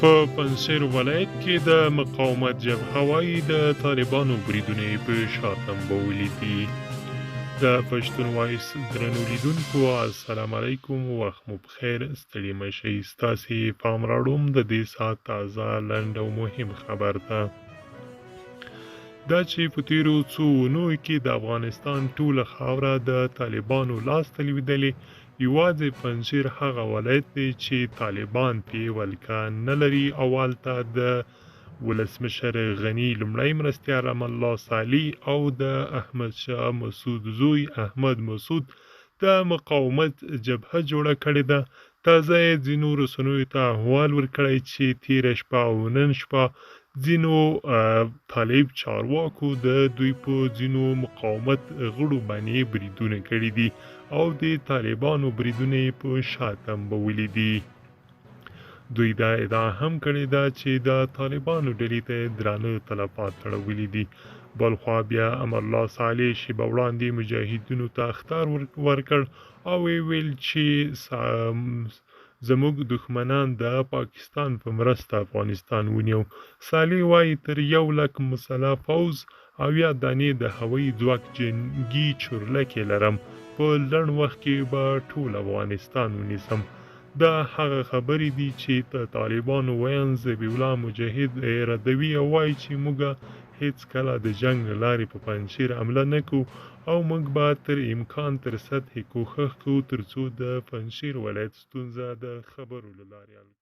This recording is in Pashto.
په پنجشیر ولایت کې د مقاومت جبهه وایي د طالبانو بریدونه یې په شا تمبولي دي. د پښتون وایس درنو لیدونکو السلام علیکم، وخت مو بخیر، ستړي مه شئ. ستاسې پام راوړم د دې ساعت تازه لنډ او مهم خبر ته. دا چې په تیرو څو اونیو کې د افغانستان ټوله خاوره د طالبانو لاس ته لوېدلې، یوازې پنجشیر هغه ولایت دی چې طالبان پې ولکه نه لري او هلته د ولسمشر غني لومړی مرستیال امان الله صالح او د احمدشاه مسعود زوی احمد مسعود د مقاومت جبهه جوړه کړې ده. تازه یې ځینو رسنیو ته احوال ورکړی چې تېره شپه او نن شپه ځینو طالب چارواکو د دوی په ځینو مقاومت غړو باندې بریدونه کړي دي او د طالبانو بریدونه یې په شا تمبولي دي. دوی دا ادعا هم کړې ده چې د طالبانو ډلې ته درانه تلفات اړولي دي. بلخوا بیا امان الله صالح شیبه وړاندې مجاهدینو ته اخطار ورکړ او ویل چې زموږ دښمنان د پاکستان په مرسته افغانستان ونیو. صالح وایي تر 100,000 مسلح پوځ او 10 دانې د هوایي ځواک جنګي چورلکې لرم، په لنډ وخت کې به ټول افغانستان ونیسم. دا هغه خبرې دي چې د طالبانو ویاند ذبیح الله مجاهد ردوي او وایي چې موږ هیڅ کله د جنګ له لارې په پنجشیر حمله نه کوو او موږ به تر امکان تر سطحې کوښښ کوو ترڅو د پنجشیر ولایت ستونزه د خبرو له لارې حل کړو.